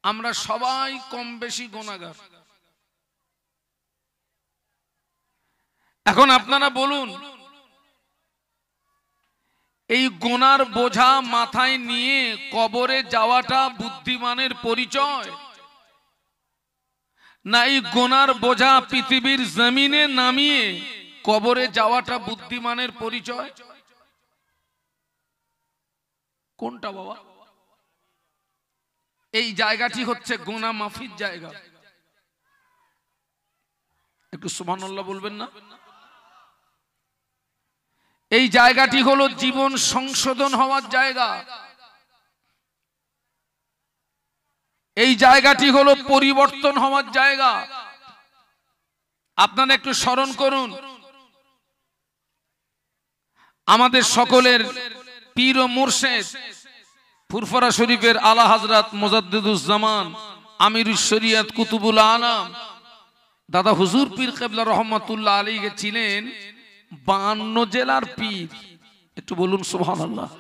আমরা সবাই কম বেশি গুনাহগার। এখন আপনারা বলুন, এই গুনার বোঝা মাথায় নিয়ে কবরে যাওয়াটা বুদ্ধিমানের পরিচয়, না এই গুনার বোঝা পৃথিবীর জমিনে নামিয়ে কবরে যাওয়াটা বুদ্ধিমানের পরিচয়? কোনটা বাবা? এই জায়গাটি হচ্ছে গুনাহ মাফির জায়গা। একটু সুবহানাল্লাহ বলবেন না? এই জায়গাটি হলো জীবন সংশোধন হওয়ার জায়গা। এই জায়গাটি হলো পরিবর্তন হওয়ার জায়গা। আপনারা একটু স্মরণ করুন, আমাদের সকলের পীর ও মুর্শিদ ফুরফুরা শরীফের আলা হযরত মুজাদ্দিদুজ্জামান আমিরুশ শরিয়ত কুতুবুল আলাম দাদা হুজুর পীর কিবলা রহমাতুল্লাহ আলাইহি ছিলেন 52 জেলার পীর। একটু বলুন সুবহানাল্লাহ।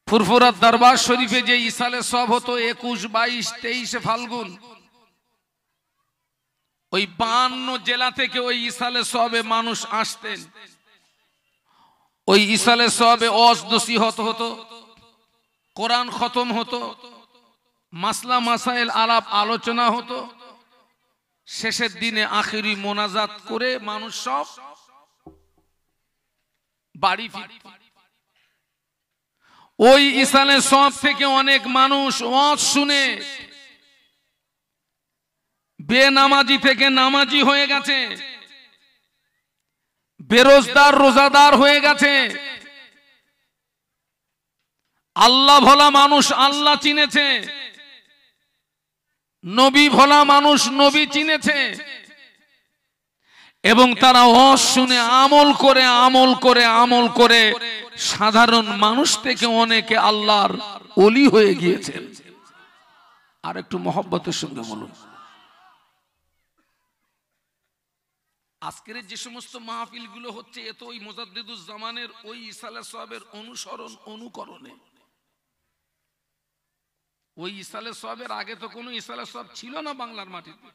ফুরফুরা দরবার শরীফে যে ইসালে সব হতো 21, 22, 23 ফাল্গুন, ওই 52 জেলা থেকে ওই ইসালে সবে মানুষ আসতেন। ওই ইসালে সবে ওয়াজ নসিহত হতো, কোরআন খতম হতো, মাসলা মাসাইল আলাপ আলোচনা হতো। শেষের দিনে আখিরি মোনাজাত করে মানুষ সব বাড়ি ফিরত। ওই ইসালে সব থেকে অনেক মানুষ ওয়াজ শুনে বেনামাজি থেকে নামাজি হয়ে গেছে, বেরোজগার রোজাদার হয়ে গেছে। আল্লাহ ভোলা মানুষ আল্লাহ চিনেছে, নবী ভোলা মানুষ নবী চিনেছে, এবং তারা ওয়াজ শুনে আমল করে আমল করে আমল করে সাধারণ মানুষ থেকে অনেকে আল্লাহর ওলি হয়ে গিয়েছেন। আর একটু মহব্বতের সঙ্গে বলুন, আজকের যে সমস্ত মাহফিল গুলো হচ্ছে এ তো ওই মুজাদ্দিদুজ্জামানের ওই ইসালে সওয়াবের অনুসরণ অনুকরণে। ওই ইসালে সওয়াবের আগে তো কোনো ইসালে সওয়াব ছিল না বাংলার মাটিতে।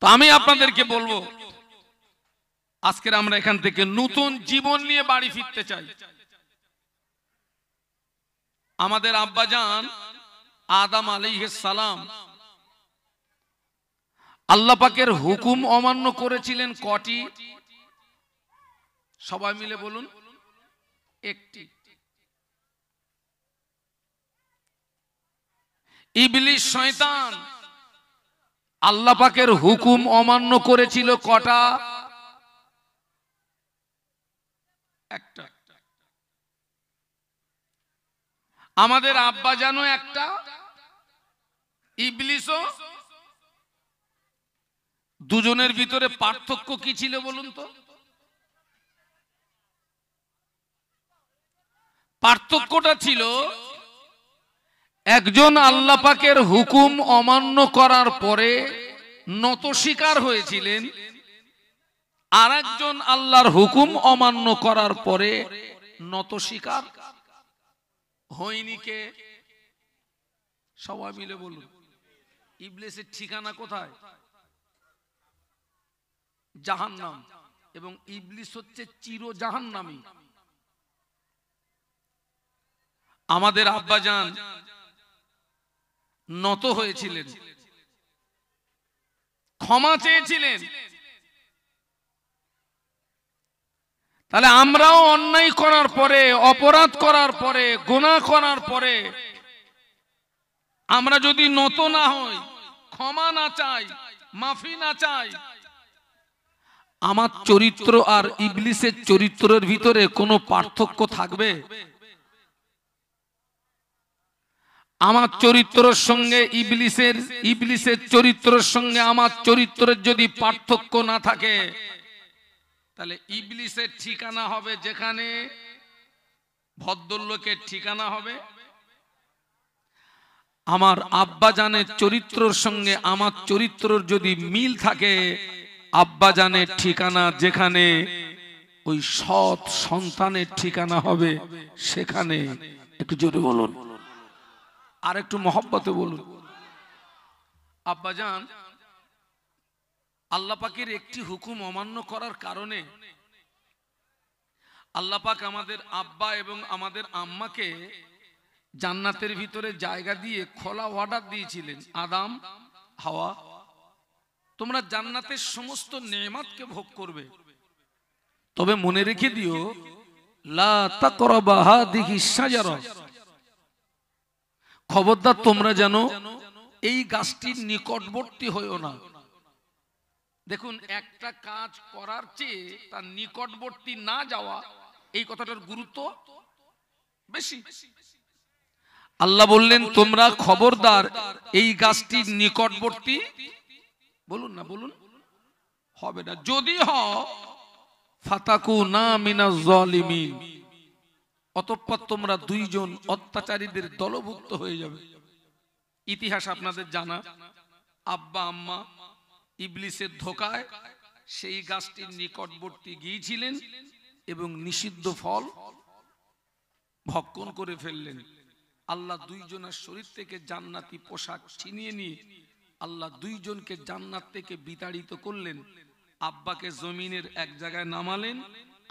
তো আমি আপনাদেরকে বলবো, আজকের আমরা এখান থেকে নতুন জীবন নিয়ে বাড়ি ফিরতে চাই। আমাদের আব্বাজান আদম আলাইহিস সালাম আল্লাহ পাকের হুকুম অমান্য করেছিলেন কটি? সবাই মিলে বলুন, একটি। ইবলিস শয়তান আল্লাহ পাকের হুকুম অমান্য করেছিল কটা? একটা। আমাদের আব্বা জানো একটা, ইবলিসও। দুজনের ভিতরে পার্থক্য কি ছিল বলুন তো? পার্থক্যটা ছিল, একজন আল্লাহ পাকের হুকুম অমান্য করার পরে নত স্বীকার হয়েছিলেন, আর একজন আল্লাহর হুকুম অমান্য করার পরে নত স্বীকার হয়নি। কে? সবাই মিলে বলুন। ইবলিসের ঠিকানা কোথায়? জাহান্নাম। এবং ইবলিস হচ্ছে চির জাহান্নামী। আমাদের আব্বাজান নত হয়েছিলেন, ক্ষমা চেয়েছিলেন। তাহলে আমরাও অন্যায় করার পরে, অপরাধ করার পরে, গুনাহ করার পরে আমরা যদি নত না হই, ক্ষমা না চাই, মাফি না চাই, আমার চরিত্র আর ইবলিসের চরিত্রের ভিতরে কোনো পার্থক্য থাকবে? আমার চরিত্রের সঙ্গে ইবলিসের চরিত্রের সঙ্গে আমার চরিত্রের যদি পার্থক্য না থাকে, তাহলে ইবলিসের ঠিকানা হবে যেখানে, ভদ্রলোকের ঠিকানা হবে। আমার আব্বাজানের চরিত্রের সঙ্গে আমার চরিত্রের যদি মিল থাকে, আব্বাজানের ঠিকানা যেখানে, ওই সৎ সন্তানের ঠিকানা হবে সেখানে। একটু জোরে বলুন, আর একটু মহব্বতে বলুন। আব্বাজান, আল্লাহ পাকের একটি হুকুম অমান্য করার কারণে আল্লাহ পাক আমাদের আব্বা এবং আমাদের আম্মাকে জান্নাতের ভিতরে জায়গা দিয়ে খোলা অর্ডার দিয়েছিলেন, আদম হাওয়া তোমরা জান্নাতের সমস্ত নেয়ামতকে ভোগ করবে, তবে মনে রেখে দিও লা তাকরাবা হাদিহি শাজারা, খবরদার তোমরা যেন এই গাছটির নিকটবর্তী হইও না। দেখুন, একটা কাজ করার চেয়ে তার নিকটবর্তী না যাওয়া, এই কথাটার গুরুত্ব বেশি। আল্লাহ বললেন তোমরা খবরদার এই গাছটির নিকটবর্তী বলুন না, বলুন হবে না। যদি হও ফাতাকুনা মিনাজ জালিমিন, অতঃপর তোমরা দুইজন অত্যাচারীদের দলভুক্ত হয়ে যাবে। ইতিহাস আপনাদের জানা, আব্বা আম্মা ইবলিসের ধোকায় সেই গাছটির নিকটবর্তী গিয়েছিলেন এবং নিষিদ্ধ ফল ভক্ষণ করে ফেললেন। আল্লাহ দুইজনের শরীর থেকে জান্নাতি পোশাক ছিনিয়ে নিয়ে আল্লাহ দুইজনকে জান্নাত থেকে বিতাড়িত করলেন। আব্বাকে জমিনের এক জায়গায় নামালেন,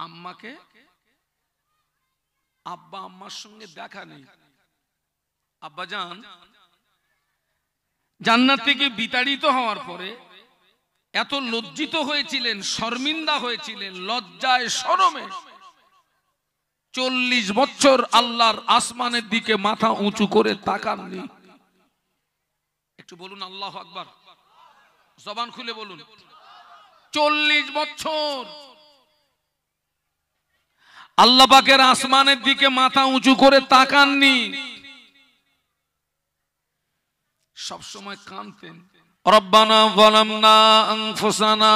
আম্মাকে, আব্বা আম্মার সঙ্গে দেখা নেই। আব্বাজান জান্নাত থেকে বিতাড়িত হওয়ার পরে এত লজ্জিত হয়েছিলেন, শর্মিন্দা হয়েছিলেন, লজ্জায় শরমে 40 বছর আল্লাহর আসমানের দিকে মাথা উঁচু করে তাকাননি। একটু বলুন আল্লাহু আকবার, জবান খুলে বলুন। 40 বছর আল্লাহ পাকের আসমানের দিকে মাথা উঁচু করে তাকাননি, সব সময় কাঁদতেন। রব্বানা যালামনা আনফুসানা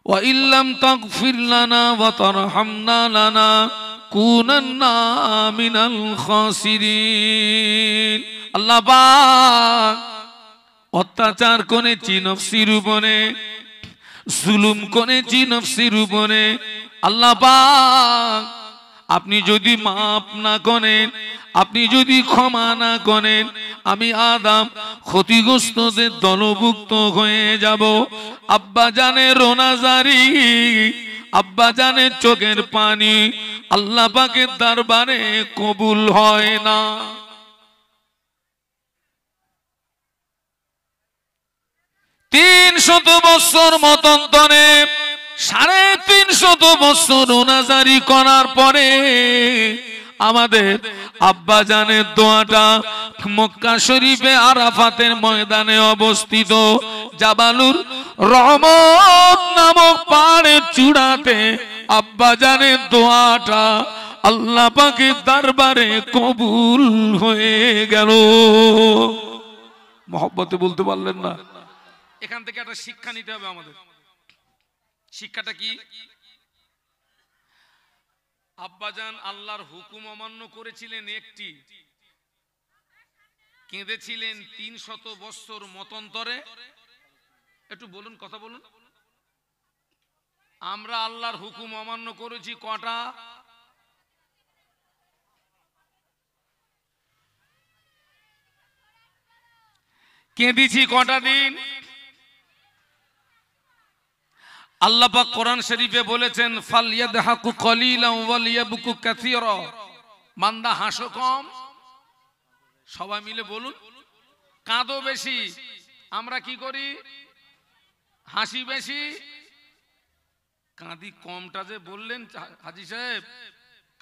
ওয়া ইল্লাম তাগফির লানা ওয়া তারহামনা লানাকুনান্না মিনাল খাসিরিন। আল্লাহ পাক অত্যাচার করেছি নফসির উপরে, জুলুম করেছি নফসির উপরে। আল্লাহ পাক আপনি যদি মাফ না করেন, আপনি যদি ক্ষমা না করেন, আমি আদম ক্ষতিগ্রস্তদের দলভুক্ত হয়ে যাব। আব্বা জানের রোনাজারি, আব্বা জানের চোখের পানি আল্লাহ পাকের দরবারে কবুল হয় না। তিনশত বছর মতান্তরে 350 বছর রোনাজারি করার পরে আমাদের আব্বা জানের দোয়াটা মক্কা শরীফে আরাফাতের ময়দানে অবস্থিত জাবালুর রহমত নামক পাহাড়ের চূড়াতে আব্বা জানের দোয়াটা আল্লাহ পাকের দরবারে কবুল হয়ে গেল। মহব্বতে বলতে পারলেন না? এখান থেকে একটা শিক্ষা নিতে হবে আমাদের। শিক্ষাটা কি? আব্বাজান আল্লাহর হুকুম অমান্য করেছিলেন একটি, কেঁদেছিলেন 300 বছর মতান্তরে। একটু বলুন, কথা বলুন। আমরা আল্লাহর হুকুম অমান্য করেছি কটা? কেঁদেছি কটা দিন? আল্লাহ পাক কোরআন শরীফে বলেছেন ফালইয়াদহাকু কলিলান ওয়ালিয়াবকু কাসীরা, বান্দা হাসো কম, সবাই মিলে বলুন কাঁদো বেশি। আমরা কি করি? হাসি বেশি, কাঁদি কমটা যে বললেন হাজী সাহেব,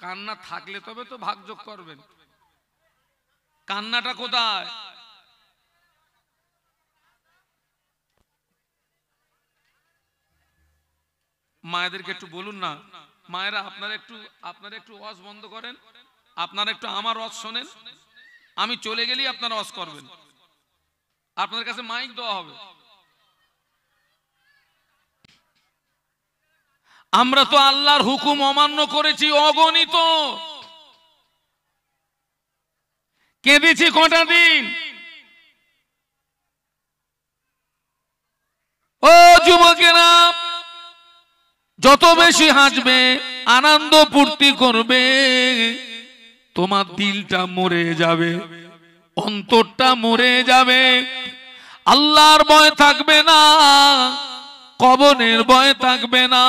কান্না থাকলে তবে তো ভাগযোগ করবেন। কান্নাটা কোথায়? মায়েদেরকে একটু বলুন না, মায়েরা আপনারা একটু ওয়াজ বন্ধ করেন, আপনারা একটু আমার ওয়াজ শোনেন, আমি চলে গেলেই আপনারা ওয়াজ করবেন, আপনাদের কাছে মাইক দেওয়া হবে। আমরা তো আল্লাহর হুকুম অমান্য করেছি অগণিত, কেঁদেছি কটা দিন? ও যুবকেরা, যত বেশি হাসবে, আনন্দ ফুর্তি করবে, তোমার দিলটা মরে যাবে, অন্তরটা মরে যাবে। আল্লাহর ভয় থাকবে না, কবরের ভয় থাকবে না,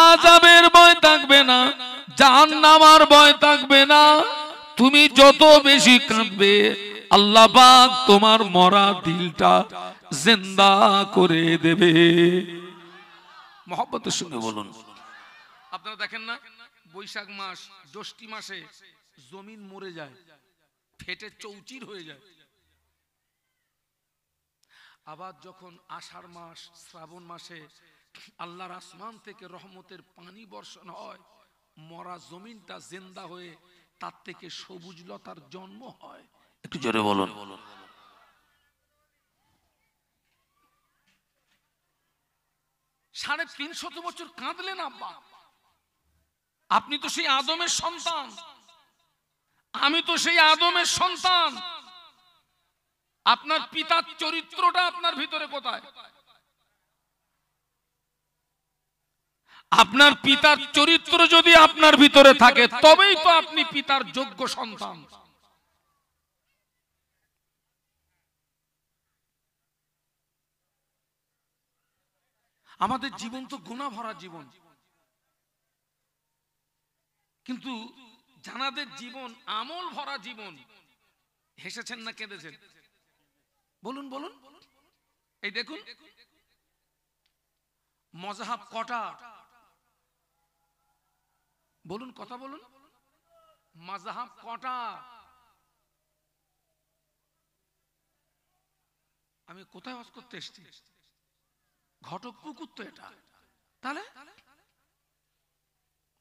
আযাবের ভয় থাকবে না, জাহান্নামের ভয় থাকবে না। তুমি যত বেশি কাঁদবে, আল্লাহ পাক তোমার মরা দিলটা জিন্দা করে দেবে। মহব্বতের সঙ্গে বলুন। আপনারা দেখেন না, বৈশাখ মাস, জ্যৈষ্ঠ মাসে জমিন মরে যায়, ফেটে চৌচির হয়ে যায়। আবার যখন আষাঢ় মাস, শ্রাবণ মাসে আল্লাহর আসমান থেকে রহমতের পানি বর্ষণ হয়, মরা জমিনটা জিন্দা হয়ে তার থেকে সবুজ লতার জন্ম হয়। একটু জোরে বলুন। 350 বছর কাঁদলেন আব্বা, আপনি তো সেই আদমের সন্তান, আমি তো সেই আদমের সন্তান। আপনার পিতার চরিত্রটা আপনার ভিতরে কোথায়? আপনার পিতার চরিত্র যদি আপনার ভিতরে থাকে, তবেই তো আপনি পিতার যোগ্য সন্তান। আমাদের জীবন তো গুনাহ ভরা জীবন, কিন্তু জানাদের জীবন আমল ভরা জীবন। হেসেছেন না কেঁদেছেন? বলুন বলুন। এই দেখুন, মযহাব কটা? বলুন, কথা বলুন। মাযহাব কটা? আমি কোথায় ওয়াজ করতে এসেছি? ঘটকপুকুর তো এটা। তাহলে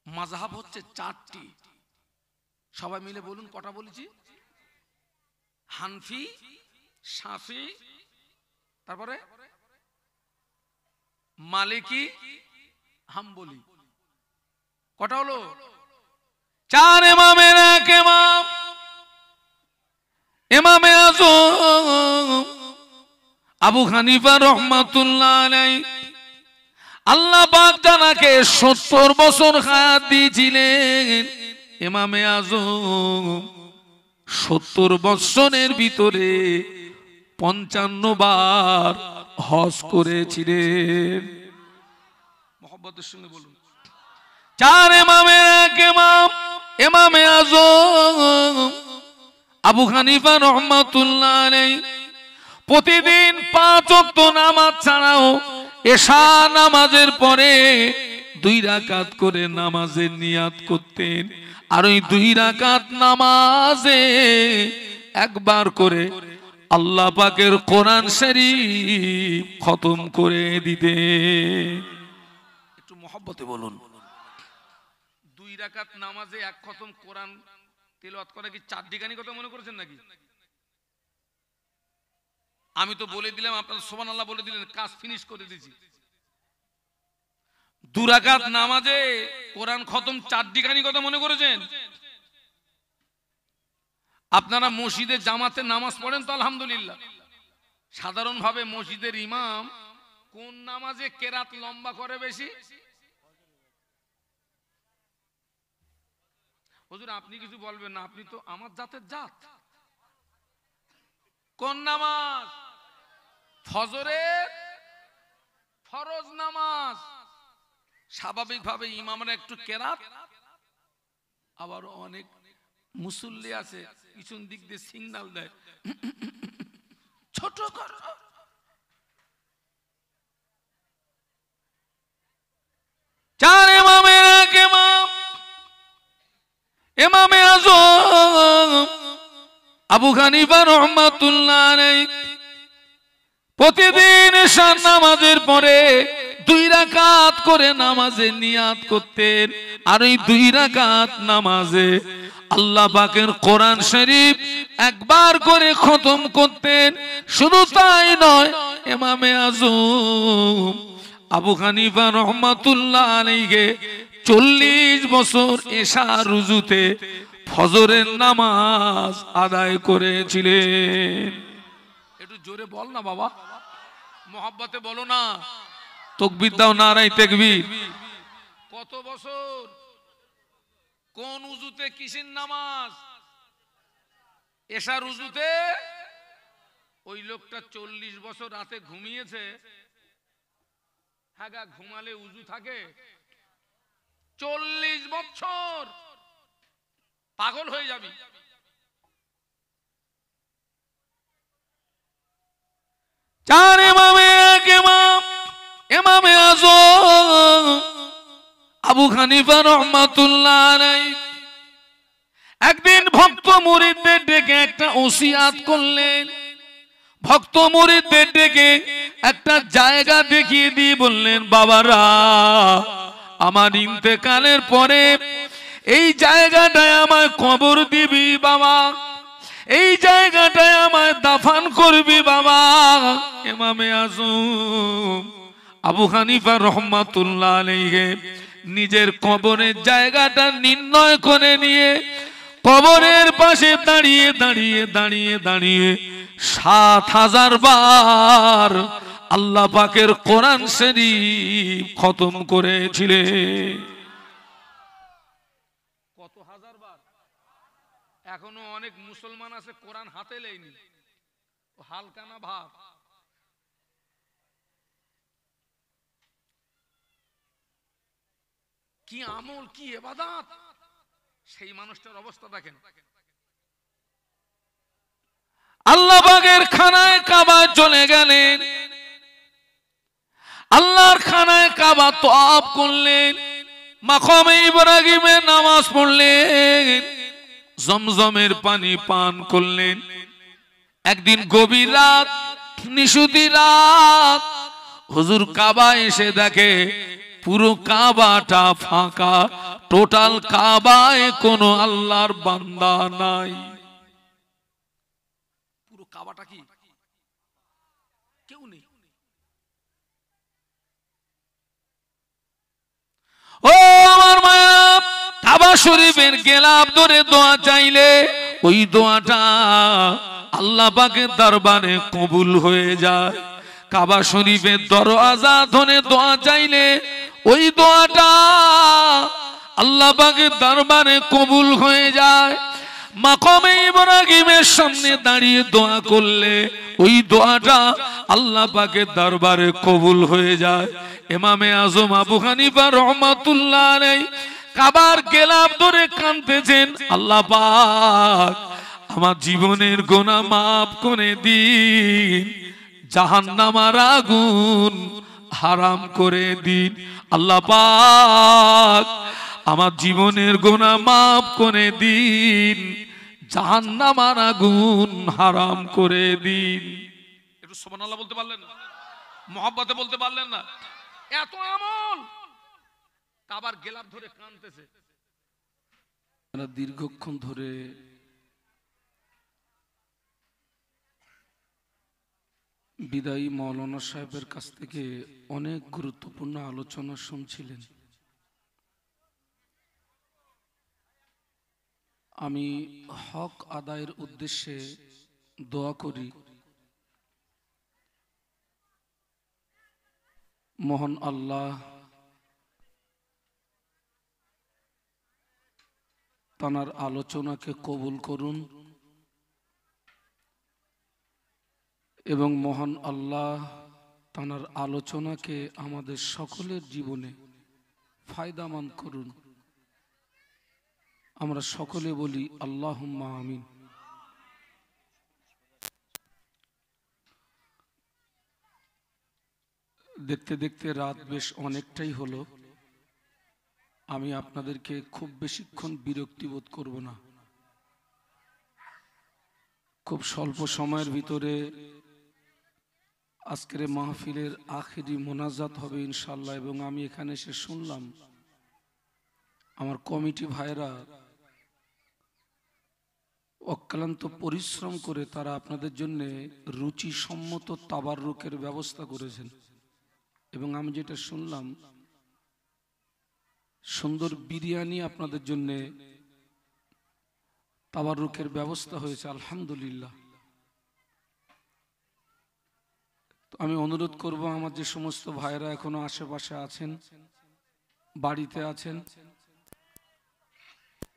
মাযহাব হচ্ছে 4টি। সবাই মিলে বলুন কটা বলেছি? হানফি, শাফি, তারপরে মালিকি, হাম্বলি। কটা হলো? 4 ইমামের এক ইমাম, ইমামে আযম আবু হানিফা রাহমাতুল্লাহ আলাইহি। আল্লাহ পাক জানাকে 70 বছর হায়াত দিয়েছিলেন। ইমামে আযম 70 বছরের ভিতরে 55 বার হজ করেছিলেন। মহব্বতের সঙ্গে বলুন। 4 ইমামের এক ইমাম, ইমামে আযম আবু হানিফা রাহমাতুল্লাহ আলাইহি প্রতিদিন 5 ওয়াক্ত নামাজ ছাড়াও এশা নামাজের পরে 2 রাকাত করে নামাজের নিয়াত করতেন। আর ওই 2 রাকাত নামাজে একবার করে আল্লাহ পাকের কোরআন শরীফ খতম করে দিতেন। একটু মহব্বতে বলুন। 2 রাকাত নামাজে এক খতম কোরআন তেলাওয়াত করা কি 4 ডিগানি কথা মনে করেছেন নাকি? আমি তো বলে দিলাম, আপনারা সুবহানাল্লাহ বলে দিলেন, কাজ ফিনিশ করে দিয়েছি। 2 রাকাত নামাজে কোরআন খতম 4 ডিগানি কথা মনে করেছেন? আপনারা মসজিদে জামাতে নামাজ পড়েন তো আলহামদুলিল্লাহ। সাধারণভাবে মসজিদের ইমাম কোন নামাজে কেরাত লম্বা করে বেশি? হুজুর আপনি কিছু বলবেন না, আপনি তো আমার জাতের জাত। কোন নামাজ? ফজরের ফরজ নামাজ। স্বাভাবিকভাবে ইমামরা একটু কেরাত, আবার অনেক মুসল্লি আছে পিছন দিক দিয়ে সিগন্যাল দেয়, ছোট করো। চার ইমামের এক ইমাম, ইমামে আযম আবু হানিফা রাহমাতুল্লাহ আলাইহি প্রতিদিন এশা নামাজের পরে 2 রাকাত করে নামাজে নিয়াত করতেন। আর ওই 2 রাকাত নামাজে আল্লাহ পাকের কোরআন শরীফ একবার করে খতম করতেন। শুধু তাই নয়, ইমামে আযম আবু হানিফা রাহমাতুল্লাহ আলাইহি 40 বছর এশা রুজুতে ফজরের নামাজ আদায় করেছিলেন। একটু জোরে বল না বাবা, মহব্বতে বলো না। তাকবীর দাও, নারায়ে তাকবীর। কত বছর, কোন উজুতে, কিসের নামাজ? এশার উজুতে। ওই লোকটা 40 বছর রাতে ঘুমিয়েছে। হ্যাঁ, ঘুমালে উজু থাকে? 40 বছর পাগল হয়ে যাবি। চার ইমামে এক ইমাম, ইমামে আযম আবু হানিফা রাহমাতুল্লাহ আলাইহি একদিন ভক্ত মুরিদদের ডেকে একটা ওসিয়াত করলেন। ভক্ত মুরিদদের ডেকে একটা জায়গা দেখিয়ে দিয়ে বললেন, বাবারা, আমার ইন্তেকালের পরে এই জায়গাটায় আমায় কবর দিবি বাবা, এই জায়গাটায় আমায় দাফন করবি বাবা। ইমামে আযম আবু হানিফা রাহমাতুল্লাহ আলাইহি নিজের কবরের জায়গাটা নির্ণয় করে নিয়ে কবরের পাশে দাঁড়িয়ে দাঁড়িয়ে দাঁড়িয়ে দাঁড়িয়ে ৭,০০০ বার আল্লাহ পাকের কোরআন শরীফ খতম করেছিলেন। কত হাজার বার? এখনো অনেক মুসলমান আছে কোরআন হাতে লেয়নি, হালকা না ভাব। কি আমল, কি ইবাদত, সেই মানুষটার অবস্থা দেখেন। আল্লাহ পাকের খানায় কাবা চলে গেলেন, আল্লাহর খানায় কাবা তওয়াফ করলেন, মাকামে ইব্রাহিমে নামাজ পড়লেন, জমজমের পানি পান করলেন। একদিন গভীর রাত, নিশুতি রাত, হুজুর কাবা এসে দেখে পুরো কাবাটা ফাঁকা, টোটাল কাবায় কোনো আল্লাহর বান্দা নাই। পুরো কাবাটা কি কেউ নেই। ও আমার মায়া, কাবা শরীফের গেলাপ ধরে দোয়া চাইলে ওই দোয়াটা আল্লাহ পাকের দরবারে কবুল হয়ে যায়। কাবা শরীফের দরওয়াজা ধরে দোয়া চাইলে ওই দোয়াটা আল্লাহ পাকের দরবারে কবুল হয়ে যায়। মাকামে ইব্রাহিমের সামনে দাঁড়িয়ে দোয়া করলে ওই দোয়াটা আল্লাহ পাকের দরবারে কবুল হয়ে যায়। ইমামে আযম আবু হানিফা রাহমাতুল্লাহ আলাইহি কাবার গেলাপ ধরে কাঁদতেছেন, আল্লাহ পাক আমার জীবনের গুনাহ মাফ করে দিন, জাহান্নামের আগুন হারাম করে দিন। আল্লাহ পাক আমার জীবনের গুনাহ মাফ করে দিন, জাহান্নামের আগুন হারাম করে দিন। একটু সুবহানাল্লাহ বলতে পারলেন না? মুহাব্বতে বলতে পারলেন না? এত আমল, কাবার গেলাপ ধরে কাঁদতেছে। দীর্ঘক্ষণ ধরে বিদায়ী মাওলানা সাহেবের কাছ থেকে অনেক গুরুত্বপূর্ণ আলোচনা শুনছিলেন। আমি হক আদায়ের উদ্দেশ্যে দোয়া করি, মহান আল্লাহ তানার আলোচনাকে কবুল করুন এবং মহান আল্লাহ তানার আলোচনাকে আমাদের সকলের জীবনে ফায়দামান করুন। আমরা সকলে বলি আল্লাহুম্মা আমিন। দেখতে দেখতে রাত বেশ অনেকটাই হলো। আমি আপনাদেরকে খুব বেশিক্ষণ বিরক্তি বোধ করব না। খুব স্বল্প সময়ের ভিতরে আজকের মাহফিলের আখিরি মোনাজাত হবে ইনশাআল্লাহ। এবং আমি এখানে এসে শুনলাম আমার কমিটি ভাইরা অক্লান্ত পরিশ্রম করে তারা আপনাদের জন্য রুচিসম্মত তাবাররুকের ব্যবস্থা করেছেন। এবং আমি যেটা শুনলাম, সুন্দর বিরিয়ানি আপনাদের জন্য তাবাররুকের ব্যবস্থা হয়েছে, আলহামদুলিল্লাহ। তো আমি অনুরোধ করব আমার যে সমস্ত ভাইরা এখনো আশেপাশে আছেন, বাড়িতে আছেন,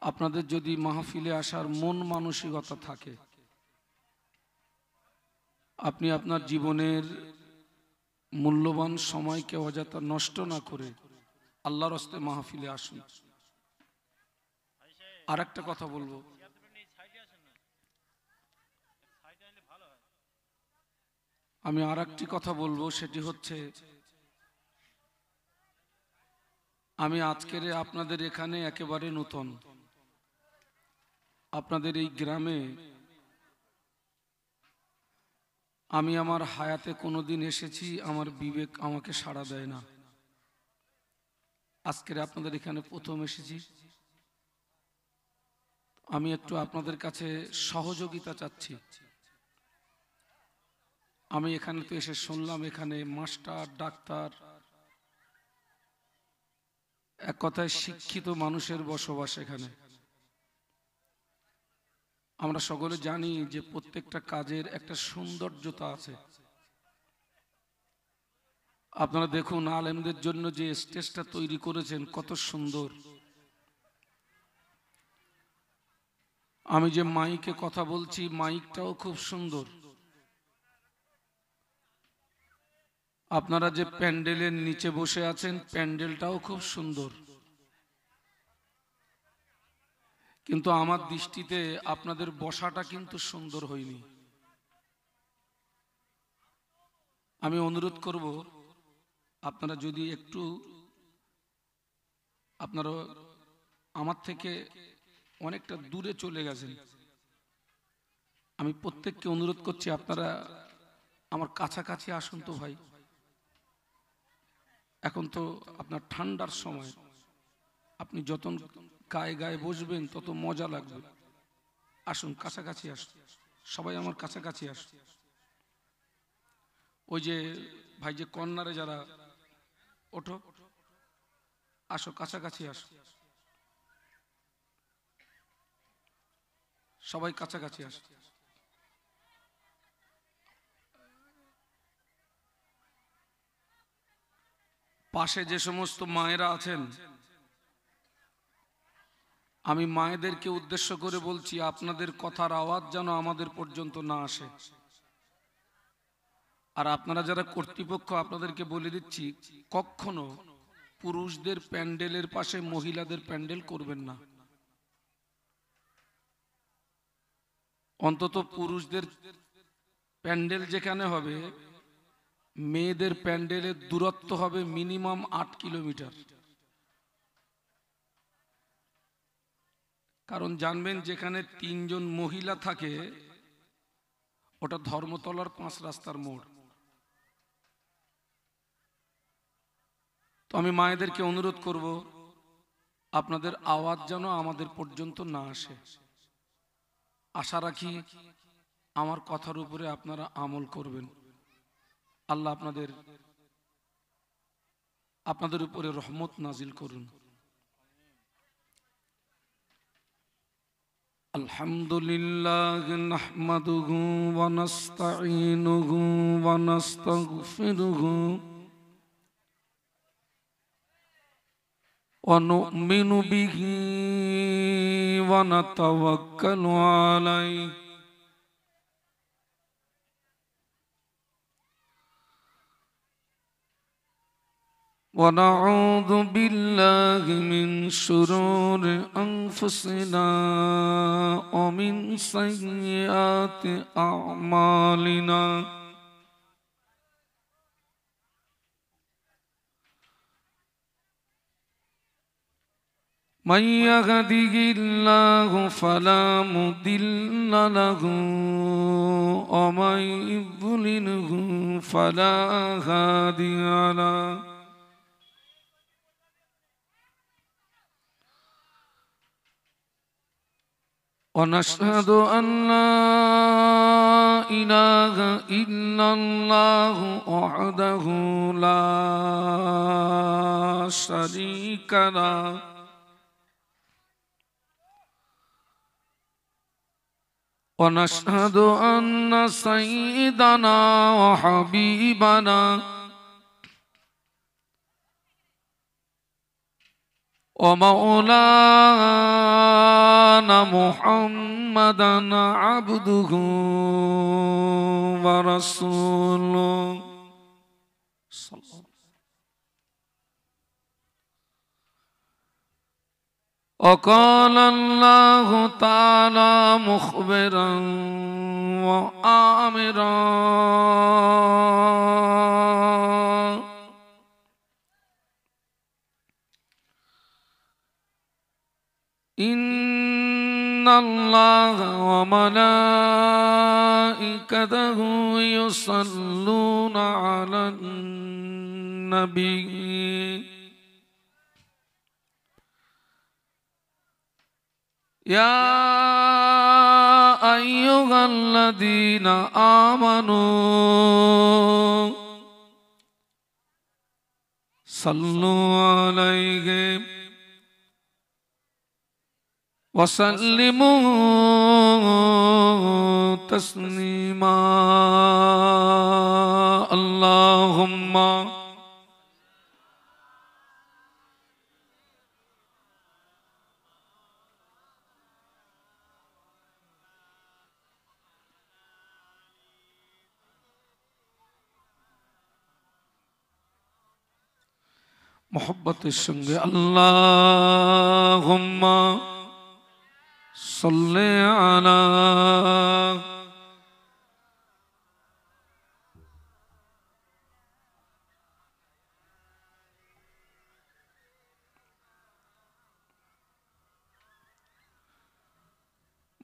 আপনাদের যদি মাহফিলে আসার মন মানসিকতা থাকে, আপনি আপনার জীবনের মূল্যবান সময়কে অযথা নষ্ট না করে আল্লাহর হস্তে মাহফিলে আসুন। আর একটা কথা বলবো, আমি আর একটি কথা বলবো, সেটি হচ্ছে আমি আজকের আপনাদের এখানে একেবারে নতুন। আপনাদের এই গ্রামে আমি আমার হায়াতে কোনোদিন এসেছি, আমার বিবেক আমাকে সাড়া দেয় না। আজকের আপনাদের এখানে প্রথম এসেছি। আমি একটু আপনাদের কাছে সহযোগিতা চাচ্ছি। আমি এখানে তো এসে শুনলাম এখানে মাস্টার, ডাক্তার, এক কথায় শিক্ষিত মানুষের বসবাস এখানে। আমরা সকলে জানি যে প্রত্যেকটা কাজের একটা সৌন্দর্যতা আছে। আপনারা দেখুন আলেমদের জন্য যে স্টেজটা তৈরি করেছেন কত সুন্দর। আমি যে মাইকে কথা বলছি, মাইকটাও খুব সুন্দর। আপনারা যে প্যান্ডেলের নিচে বসে আছেন, প্যান্ডেলটাও খুব সুন্দর। কিন্তু আমার দৃষ্টিতে আপনাদের বসাটা কিন্তু সুন্দর হয়নি। আমি অনুরোধ করব, আপনারা যদি একটু, আপনারা আমার থেকে অনেকটা দূরে চলে গেছেন, আমি প্রত্যেককে অনুরোধ করছি আপনারা আমার কাছাকাছি আসুন তো ভাই। এখন তো আপনার ঠান্ডার সময়, আপনি যত গায়ে গায়ে বসবেন তত মজা লাগবে। আসুন কাছাকাছি আসুন, সবাই আমার কাছাকাছি আসুন। ওই যে ভাই যে কর্নারে যারা, ওঠো, আসো কাছাকাছি আসো, সবাই কাছাকাছি আসো। পাশে যে সমস্ত মায়েরা আছেন, আমি মায়েদেরকে উদ্দেশ্য করে বলছি, আপনাদের কথার আওয়াজ যেন আমাদের পর্যন্ত না আসে। আর আপনারা যারা কর্তৃপক্ষ, আপনাদেরকে বলে দিচ্ছি, কখনো পুরুষদের প্যান্ডেলের পাশে মহিলাদের প্যান্ডেল করবেন না। অন্তত পুরুষদের প্যান্ডেল যেখানে হবে, মেয়েদের প্যান্ডেলের দূরত্ব হবে মিনিমাম 8 কিলোমিটার। কারণ জানবেন যেখানে 3 জন মহিলা থাকে, ওটা ধর্মতলার 5 রাস্তার মোড়। তো আমি মায়েদেরকে অনুরোধ করব, আপনাদের আওয়াজ যেন আমাদের পর্যন্ত না আসে। আশা রাখি আমার কথার উপরে আপনারা আমল করবেন। আল্লাহ আপনাদের উপরে রহমত নাজিল করুন। আলহামদুলিল্লাহ নাহমাদুহু ওয়া নাস্তাঈনুহু ওয়া নাস্তাগফিরুহু ওয়া নু'মিনু বিহি ওয়া নাতাওয়াক্কালু আলাইহি ونعوذ بالله من شرور أنفسنا ومن سيئات أعمالنا من يهده الله فلا مضل له ومن يضلله فلا هادي له ونشهد أن لا إله إلا الله وحده لا شريك له ونشهد أن سيدنا وحبيبنا ومولانا محمدا عبده ورسوله وقال الله تعالى مخبرا وآمرا إن الله وملائكته يصلون على النبي يا أيها الذين آمنوا صلوا عليه وسلموا تسليما اللهم मोहब्बत संगे अल्लाहुम्मा सल्ले अला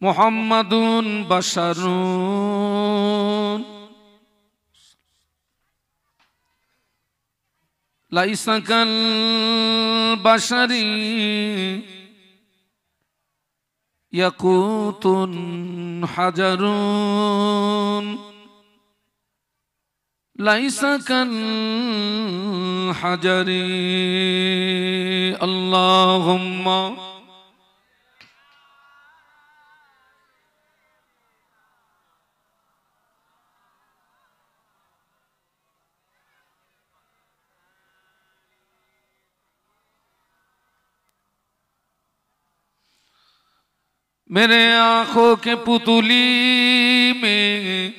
मुहम्मदुन बशरुन लैसा कल बशरी यकूतुन हजरुन लैसा कल हजरी अल्लाहुम्मा मेरे आंखों के पुतली में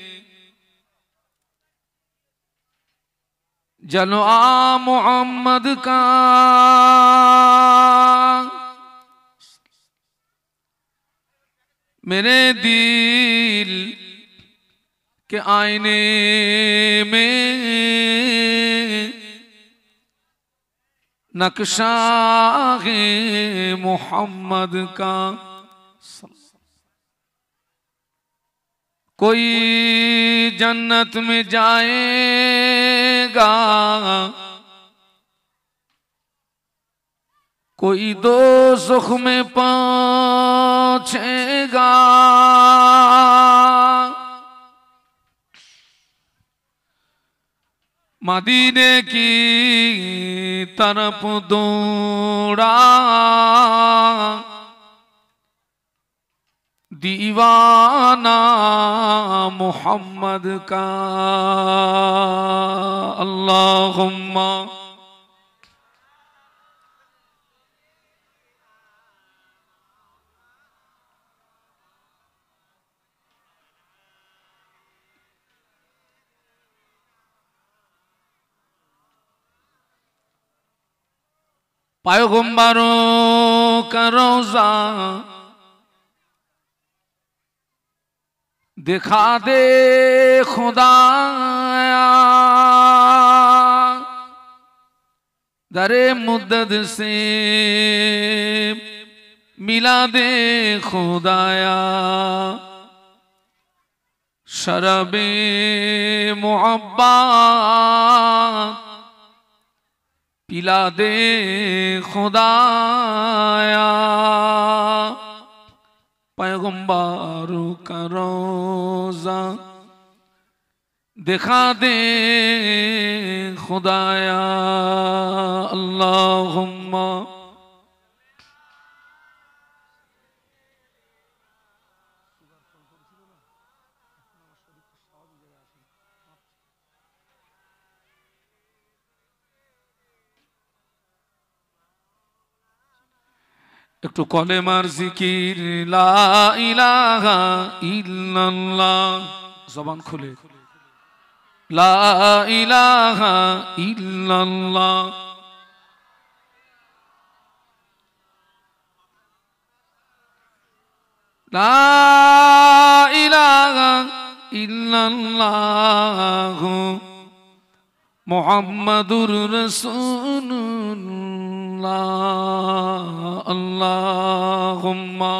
जलवा मोहम्मद का मेरे दिल के आईने में नक्शा है मोहम्मद का कोई जन्नत में जाएगा कोई दोज़ख में पहुंचेगा मदीने की तरफ दौड़ा दीवाना मोहम्मद का अल्लाहुम्मा पैगंबरों का रोज़ा दिखा दे खुदाया दरे मुद्दत से मिला दे खुदाया शरबे मोहब्बत पिला दे खुदाया पैगंबरों का रोज़ा दिखा दे खुदाया अल्लाहुम्मा একটু কলেমার জিকির লা ইলাহা ইল্লাল্লাহ, জবান খুলে লা ইলাহা ইল্লাল্লাহ। লা ইলাহা ইল্লাল্লাহ মুহাম্মাদুর রাসূলুল্লাহ। আল্লাহুম্মা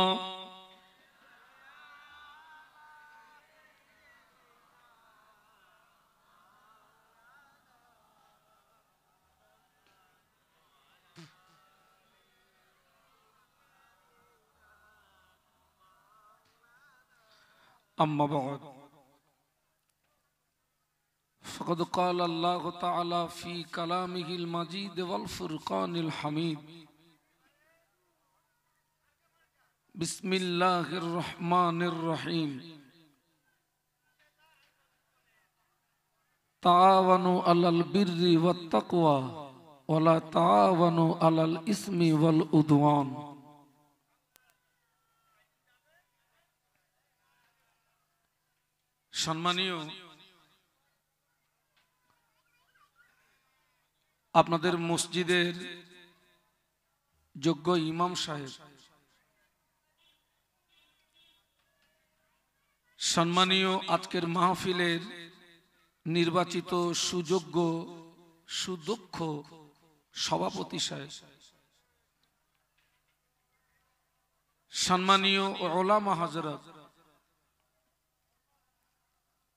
أما بعد فقد قال الله تعالى في كلامه المجيد والفرقان الحميد بسم الله الرحمن الرحيم تعاونوا على البر والتقوى ولا تعاونوا على الإثم والعدوان। সম্মানীয় আপনাদের মসজিদের যোগ্য ইমাম সাহেব, সম্মানীয় আজকের মাহফিলের নির্বাচিত সুযোগ্য সুদক্ষ সভাপতি সাহেব, সম্মানীয় উলামা হযরত,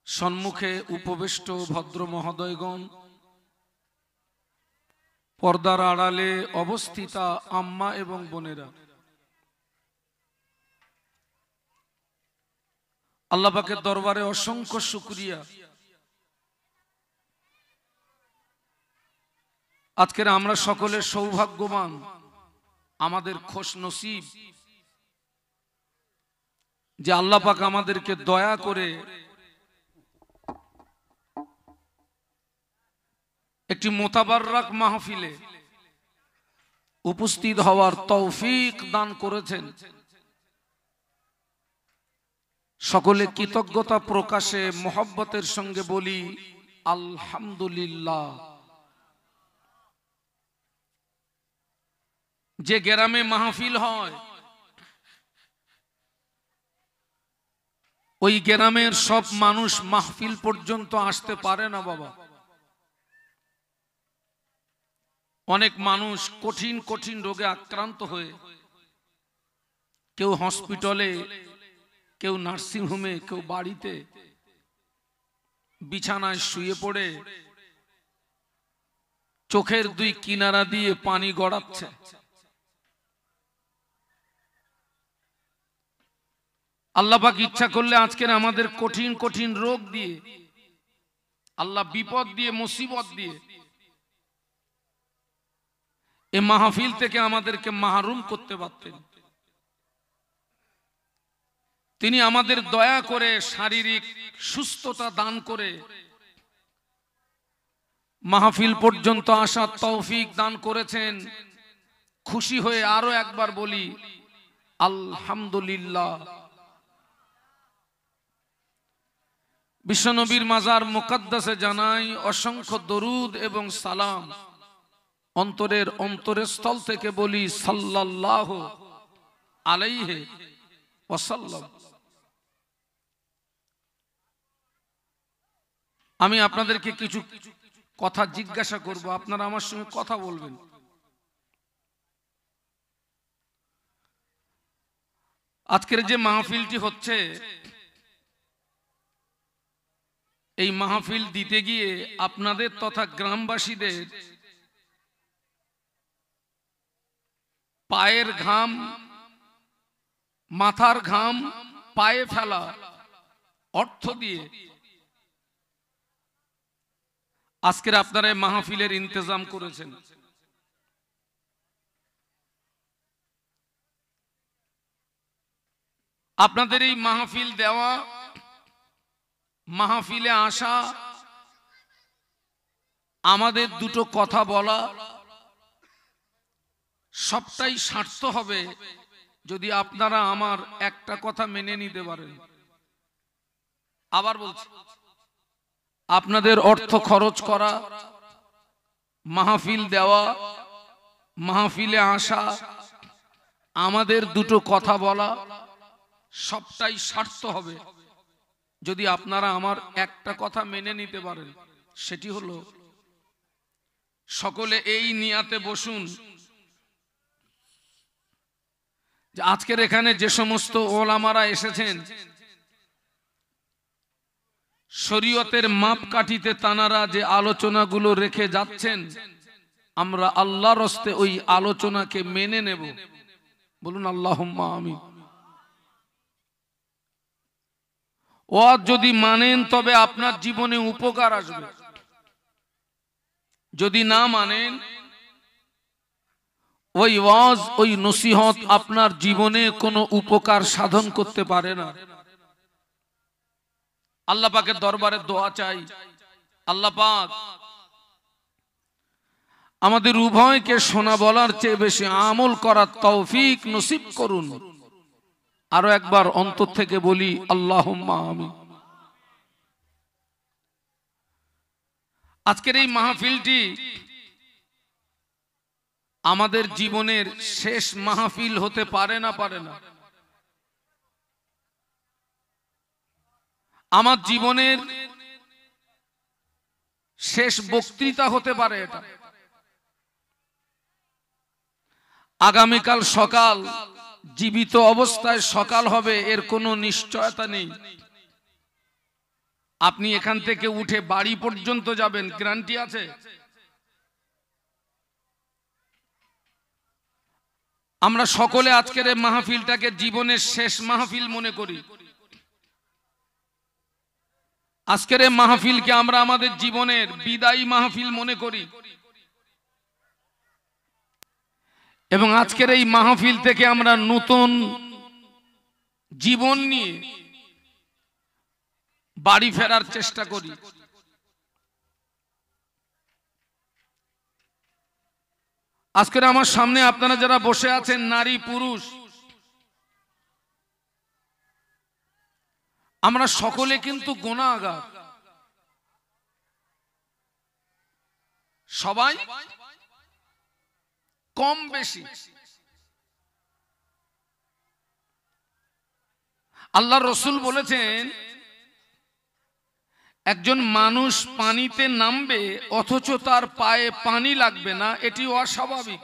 সম্মুখে উপবিষ্ট ভদ্র মহোদয়গণ, পর্দার আড়ালে অবস্থিতা আম্মা এবং বোনেরা, আল্লাহ পাকের দরবারে অসংখ্য শুকরিয়া। আজকের আমরা সকলে সৌভাগ্যবান, আমাদের খোশ নসিব যে আল্লাহ পাক আমাদেরকে দয়া করে একটি মোতাবাররাক মাহফিলে উপস্থিত হওয়ার তৌফিক দান করেছেন। সকলে কৃতজ্ঞতা প্রকাশে মোহব্বতের সঙ্গে বলি আলহামদুলিল্লাহ। যে গ্রামে মাহফিল হয় ওই গ্রামের সব মানুষ মাহফিল পর্যন্ত আসতে পারে না বাবা। অনেক মানুষ কঠিন কঠিন রোগে আক্রান্ত হয়ে, কেউ হসপিটালে, কেউ নার্সিং হোমে, কেউ বাড়িতে বিছানায় শুয়ে পড়ে চোখের দুই কিনারা দিয়ে পানি গড়াচ্ছে। আল্লাহ পাক ইচ্ছা করলে আজকের আমাদের কঠিন কঠিন রোগ দিয়ে, আল্লাহ বিপদ দিয়ে, মুসিবত দিয়ে এই মাহফিল থেকে আমাদেরকে মাহরুম করতে পারতেন। তিনি আমাদের দয়া করে শারীরিক সুস্থতা দান করে মাহফিল পর্যন্ত আসার তৌফিক দান করেছেন। খুশি হয়ে আরো একবার বলি আলহামদুলিল্লাহ। বিশ্বনবীর মাজার মুকদ্দাসে জানাই অসংখ্য দরুদ এবং সালাম। অন্তরের অন্তরস্থল থেকে বলি সাল্লাল্লাহু আলাইহি ওয়াসাল্লাম। আমি আপনাদেরকে কিছু কথা জিজ্ঞাসা করব, আপনারা আমার সঙ্গে কথা বলবেন। আজকের যে মাহফিলটি হচ্ছে, এই মাহফিল দিতে গিয়ে আপনাদের তথা গ্রামবাসীদের পায়ের ঘাম, মাথার ঘাম পায়ে ফেলা অর্থ দিয়ে আজকের আপনারা এই মাহফিলের ইন্তজাম করেছেন। আপনাদের এই মাহফিল দেওয়া, মাহফিলে আসা, আমাদের দুটো কথা বলা, সবটাই স্বার্থ হবে যদি আপনারা আমার একটা কথা মেনে নিতে পারেন। আবার বলছি, আপনাদের অর্থ খরচ করা, মাহফিল দেওয়া, মাহফিলে আসা, আমাদের দুটো কথা বলা, সবটাই স্বার্থ হবে যদি আপনারা আমার একটা কথা মেনে নিতে পারেন। সেটি হলো, সকলে এই নিয়াতে বসুন যে আজকের এখানে যে সমস্ত ওলামারা এসেছেন, শরীয়তের মাপকাঠিতে তানারা যে আলোচনাগুলো রেখে যাচ্ছেন, আমরা আল্লাহর হস্তে ওই আলোচনাকে মেনে নেব। বলুন আল্লাহুম্মা আমিন। ওয়াজ যদি মানেন তবে আপনার জীবনে উপকার আসবে, যদি না মানেন ওই ওয়াজ ওই নসিহত আপনার জীবনে কোনো উপকার সাধন করতে পারে না। আল্লাহ পাকের দরবারে দোয়া চাই, আল্লাহ পাক আমাদের উভয়কে শোনা বলার চেয়ে বেশি আমল করার তৌফিক নসিব করুন। আরো একবার অন্তর থেকে বলি আল্লাহুম্মা আমিন। আজকের এই মাহফিলটি আমাদের জীবনের শেষ মাহফিল হতে পারে না, পারে না। আমার জীবনের শেষ বক্তৃতা হতে পারে এটা। আগামীকাল সকাল জীবিত অবস্থায় সকাল হবে এর কোনো নিশ্চয়তা নেই। আপনি এখান থেকে উঠে বাড়ি পর্যন্ত যাবেন, গ্যারান্টি আছে? আমরা সকলে আজকের এই মাহফিলটাকে জীবনের শেষ মাহফিল মনে করি। আজকের এই মাহফিলকে আমরা আমাদের জীবনের বিদায়ী মাহফিল মনে করি এবং আজকের এই মাহফিল থেকে আমরা নতুন জীবন নিয়ে বাড়ি ফেরার চেষ্টা করি। আজকের আমার সামনে আপনারা যারা বসে আছেন, নারী পুরুষ, আমরা সকলে কিন্তু গুনাহগার। সবাই কম বেশি। আল্লাহ রসুল বলেছেন, একজন মানুষ পানিতে নামবে অথচ তার পায়ে পানি লাগবে না, এটি অস্বাভাবিক।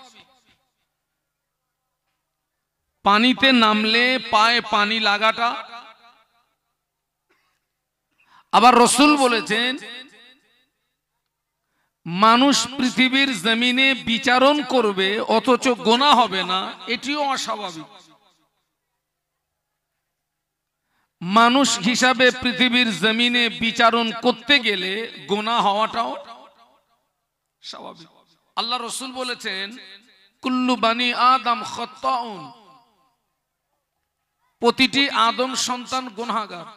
পানিতে নামলে পায়ে পানি লাগাটা। আবার রসুল বলেছেন, মানুষ পৃথিবীর জমিনে বিচারণ করবে অথচ গোনা হবে না, এটিও অস্বাভাবিক। মানুষ হিসাবে পৃথিবীর জমিনে বিচারণ করতে গেলে গোনা হওয়াটাও স্বাভাবিক। আল্লাহ রসুল বলেছেন, কুল্লু বানি আদম খাত্তাউন, প্রতিটি আদম সন্তান গুনাহগার।